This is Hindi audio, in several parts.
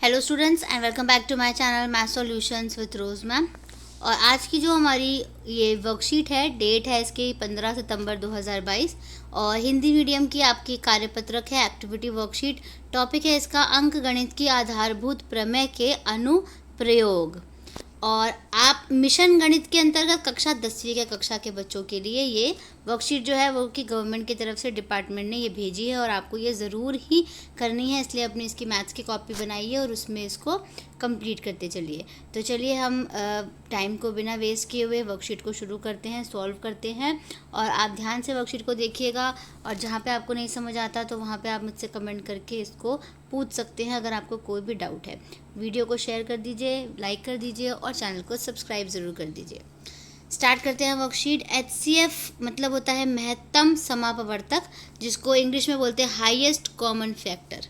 Hello students and welcome back to my channel math solutions with Rose ma'am. और आज की जो हमारी ये वर्कशीट है, डेट है इसकी 15 सितंबर 2022 और हिंदी मीडियम की आपकी कार्यपत्रक है, एक्टिविटी वर्कशीट। टॉपिक है इसका अंक गणित की आधारभूत प्रमेय के अनुप्रयोग। और आप मिशन गणित के अंतर्गत कक्षा 10वीं के कक्षा के बच्चों के लिए ये वर्कशीट जो है वो कि गवर्नमेंट की तरफ से डिपार्टमेंट ने ये भेजी है और आपको ये ज़रूर ही करनी है, इसलिए अपनी इसकी मैथ्स की कॉपी बनाइए और उसमें इसको कंप्लीट करते चलिए। तो चलिए हम टाइम को बिना वेस्ट किए हुए वर्कशीट को शुरू करते हैं, सॉल्व करते हैं। और आप ध्यान से वर्कशीट को देखिएगा और जहाँ पे आपको नहीं समझ आता तो वहाँ पे आप मुझसे कमेंट करके इसको पूछ सकते हैं अगर आपको कोई भी डाउट है। वीडियो को शेयर कर दीजिए, लाइक कर दीजिए और चैनल को सब्सक्राइब ज़रूर कर दीजिए। स्टार्ट करते हैं वर्कशीट। HCF मतलब होता है महत्तम समापवर्तक, जिसको इंग्लिश में बोलते हैं हाईएस्ट कॉमन फैक्टर।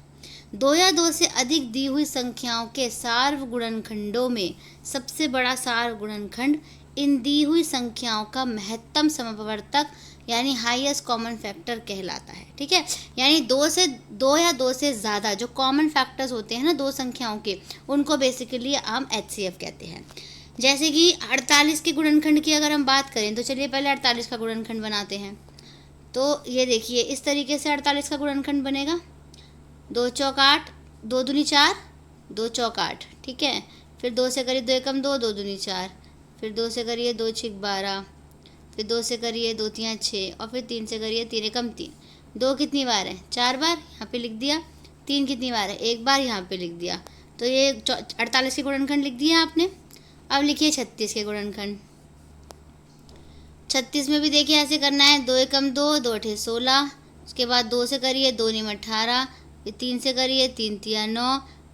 दो या दो से अधिक दी हुई संख्याओं के सार्वगुणनखंडों में सबसे बड़ा सार्वगुणनखंड इन दी हुई संख्याओं का महत्तम समापवर्तक यानी हाईएस्ट कॉमन फैक्टर कहलाता है। ठीक है, यानी दो या दो से ज़्यादा जो कॉमन फैक्टर्स होते हैं ना दो संख्याओं के, उनको बेसिकली हम HCF कहते हैं। जैसे कि 48 के गुणनखंड की अगर हम बात करें तो चलिए पहले 48 का गुणनखंड बनाते हैं। तो ये देखिए इस तरीके से 48 का गुणनखंड बनेगा। 2 चौक 8, 2 दूनी 4, 2 चौक 8। ठीक है, फिर 2 से करिए 2 एकम 2, 2 दूनी 4, फिर 2 से करिए 2 छिक 12, फिर 2 से करिए 2 तियाँ 6 और फिर 3 से करिए 3 एकम 3। 2 कितनी बार है? 4 बार, यहाँ पे लिख दिया। 3 कितनी बार है? 1 बार, यहाँ पे लिख दिया। तो ये 48 के गुणनखंड लिख दिया आपने। अब लिखिए 36 के गुणनखंड। 36 में भी देखिए ऐसे करना है। 2 एकम 2, 2 अठे 16, उसके बाद 2 से करिए 2 निम 18, फिर 3 से करिए 3 तिया 9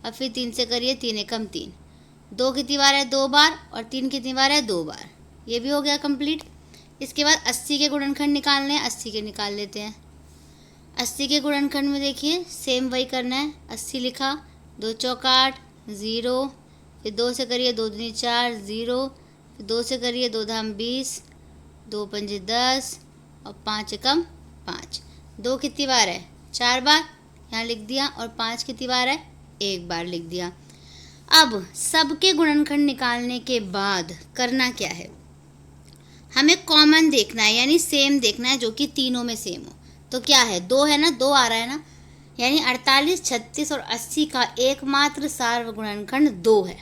और फिर 3 से करिए 3 एकम 3। 2 कितनी बार है? 2 बार और 3 कितनी बार है? 2 बार। ये भी हो गया कंप्लीट। इसके बाद 80 के गुणनखंड निकालने हैं। 80 के निकाल लेते हैं। 80 के गुणनखंड में देखिए सेम वही करना है। 80 लिखा, 2 चौक 8, 0, फिर 2 से करिए 2 दूनी 4, 0, फिर 2 से करिए 2 धाम 20, 2 पंजे 10 और 5 एकम 5। 2 कितनी बार है? 4 बार, यहाँ लिख दिया। और 5 कितनी बार है? 1 बार लिख दिया। अब सबके गुणनखंड निकालने के बाद करना क्या है? हमें कॉमन देखना है यानी सेम देखना है, जो कि तीनों में सेम हो। तो क्या है? 2 है ना, 2 आ रहा है ना, यानी 48, 36 और 80 का एकमात्र सार्वगुणनखंड 2 है।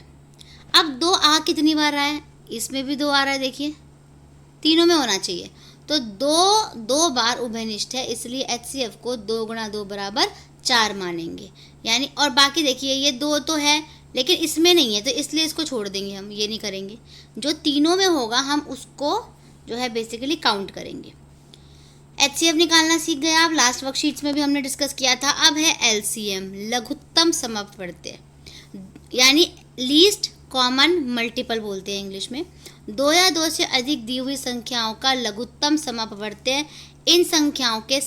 अब 2 आ कितनी बार रहा है? इसमें भी 2 आ रहा है, देखिए तीनों में होना चाहिए। तो 2 बार उभयनिष्ठ है, इसलिए HCF को 2 गुणा 2 बराबर 4 मानेंगे। यानी और बाकी देखिए ये 2 तो है लेकिन इसमें नहीं है, तो इसलिए इसको छोड़ देंगे, हम ये नहीं करेंगे। जो तीनों में होगा हम उसको जो है बेसिकली काउंट करेंगे। HCF निकालना सीख गए आप, लास्ट वर्कशीट्स में भी हमने डिस्कस किया था। अब है LCM, लघुत्तम समापवर्त्य, यानी लीस्ट कॉमन मल्टीपल बोलते हैं इंग्लिश में। 2 या 2 से अधिक दी हुई संख्याओं का लघुत्तम समापवर्त्य इन संख्याओं के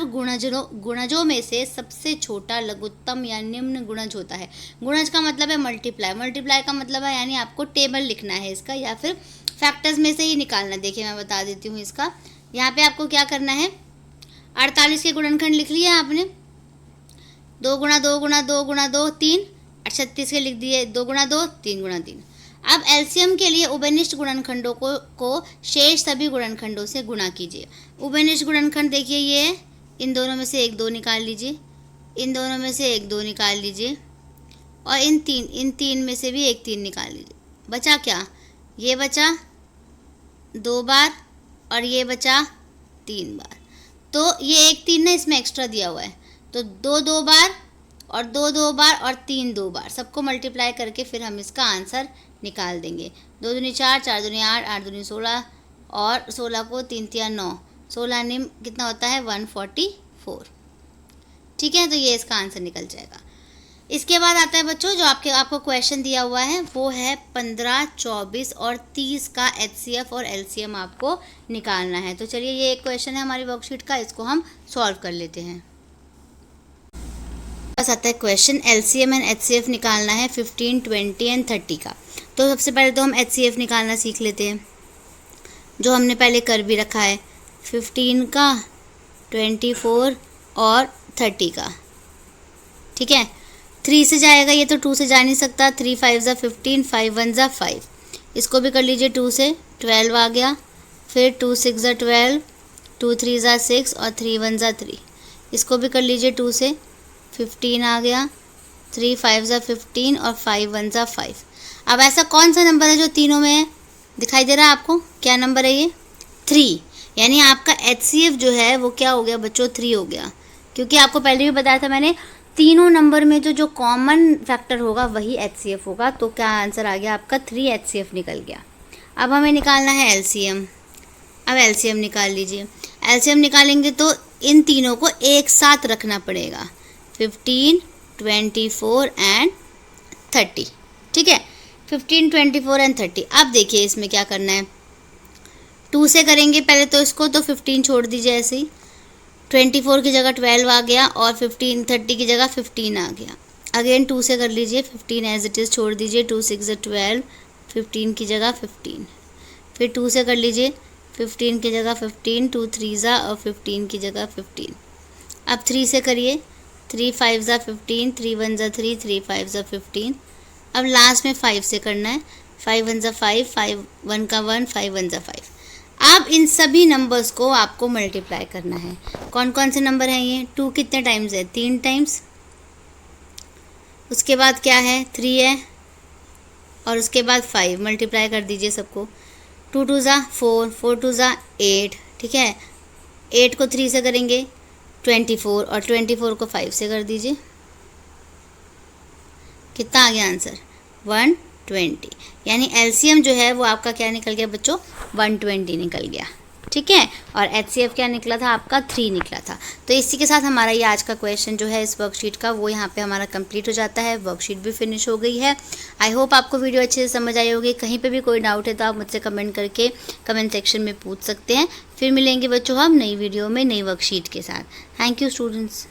गुणजों में से सबसे छोटा लघुत्तम या निम्न गुणज होता है। गुणज का मतलब है मल्टीप्लाई, मल्टीप्लाई का मतलब है यानी आपको टेबल लिखना है इसका या फिर फैक्टर्स में से ही निकालना। देखिए मैं बता देती हूँ इसका। यहाँ पे आपको क्या करना है? 48 के गुणनखंड लिख लिया आपने। 2 गुणा 2 गुणा 2 गुणा 2 3, 36 के लिख दिए 2 गुणा 2 3 गुणा 3। अब LCM के लिए उभयनिष्ठ गुणनखंडों को शेष सभी गुणनखंडों से गुणा कीजिए। उभयनिष्ठ गुणनखंड देखिए ये, इन दोनों में से 1 2 निकाल लीजिए, इन दोनों में से 1 2 निकाल लीजिए और इन तीन में से भी 1 3 निकाल लीजिए। बचा क्या? ये बचा 2 बार और ये बचा 3 बार। तो ये 1 3 ना इसमें एक्स्ट्रा दिया हुआ है, तो 2 2 बार और 2 2 बार और 3 2 बार, सबको मल्टीप्लाई करके फिर हम इसका आंसर निकाल देंगे। 2 दूनी 4, 4 दूनी 8, 8 दूनी 16 और 16 को 3 तिया 9, 16 निम कितना होता है? 144। ठीक है, तो ये इसका आंसर निकल जाएगा। इसके बाद आता है बच्चों जो आपको क्वेश्चन दिया हुआ है, वो है 15, 24 और 30 का HCF और LCM आपको निकालना है। तो चलिए ये एक क्वेश्चन है हमारी वर्कशीट का, इसको हम सॉल्व कर लेते हैं। बस आता है क्वेश्चन LCM एंड HCF निकालना है 15, 20 एंड 30 का। तो सबसे पहले तो हम HCF निकालना सीख लेते हैं, जो हमने पहले कर भी रखा है। 15 का, 24 और 30 का। ठीक है, 3 से जाएगा ये, तो 2 से जा नहीं सकता। 3 5 ज़ा 15, 5 1 ज़ा 5। इसको भी कर लीजिए 2 से, 12 आ गया। फिर 2 6 ज़ा 12, 2 3 ज़ा 6 और 3 1 ज़ा 3। इसको भी कर लीजिए 2 से, 15 आ गया। 3 5 ज़ा 15 और 5 1 ज़ा 5। अब ऐसा कौन सा नंबर है जो तीनों में है, दिखाई दे रहा है आपको? क्या नंबर है ये? 3। यानी आपका HCF जो है वो क्या हो गया बच्चों? 3 हो गया। क्योंकि आपको पहले भी बताया था मैंने, तीनों नंबर में जो कॉमन फैक्टर होगा वही HCF होगा। तो क्या आंसर आ गया आपका? 3 HCF निकल गया। अब हमें निकालना है LCM। अब LCM निकाल लीजिए। LCM निकालेंगे तो इन तीनों को एक साथ रखना पड़ेगा, 15 24 एंड 30। ठीक है, 15 24 एंड 30। अब देखिए इसमें क्या करना है। 2 से करेंगे पहले तो इसको, तो 15 छोड़ दीजिए ऐसे ही। 24 की जगह 12 आ गया और 30 की जगह 15 आ गया। अगेन 2 से कर लीजिए, 15 एज इट इज़ छोड़ दीजिए। 2 6 ज़ा 12, 15 की जगह 15। फिर 2 से कर लीजिए, 15 की जगह 15, 2 3 ज़ा और 15 की जगह 15। अब 3 से करिए, 3 5 ज़ा 15, 3 1 ज़ा 3, 3 5 ज़ा 15। अब लास्ट में 5 से करना है, 5 1 ज़ा 5, 5 1 का 1, 5 1 ज़ा 5। अब इन सभी नंबर्स को आपको मल्टीप्लाई करना है। कौन कौन से नंबर हैं ये? 2 कितने टाइम्स है? 3 टाइम्स। उसके बाद क्या है? 3 है। और उसके बाद 5। मल्टीप्लाई कर दीजिए सबको। 2 2 ज़ा 4, 4 2 ज़ा 8। ठीक है, 8 को 3 से करेंगे 24 और 24 को 5 से कर दीजिए। कितना आ गया आंसर? 120। यानी LCM जो है वो आपका क्या निकल गया बच्चों? 120 निकल गया। ठीक है, और HCF क्या निकला था आपका? 3 निकला था। तो इसी के साथ हमारा ये आज का क्वेश्चन जो है इस वर्कशीट का वो यहाँ पे हमारा कंप्लीट हो जाता है। वर्कशीट भी फिनिश हो गई है। आई होप आपको वीडियो अच्छे से समझ आई होगी। कहीं पे भी कोई डाउट है तो आप मुझसे कमेंट करके कमेंट सेक्शन में पूछ सकते हैं। फिर मिलेंगे बच्चों हम नई वीडियो में नई वर्कशीट के साथ। Thank you students.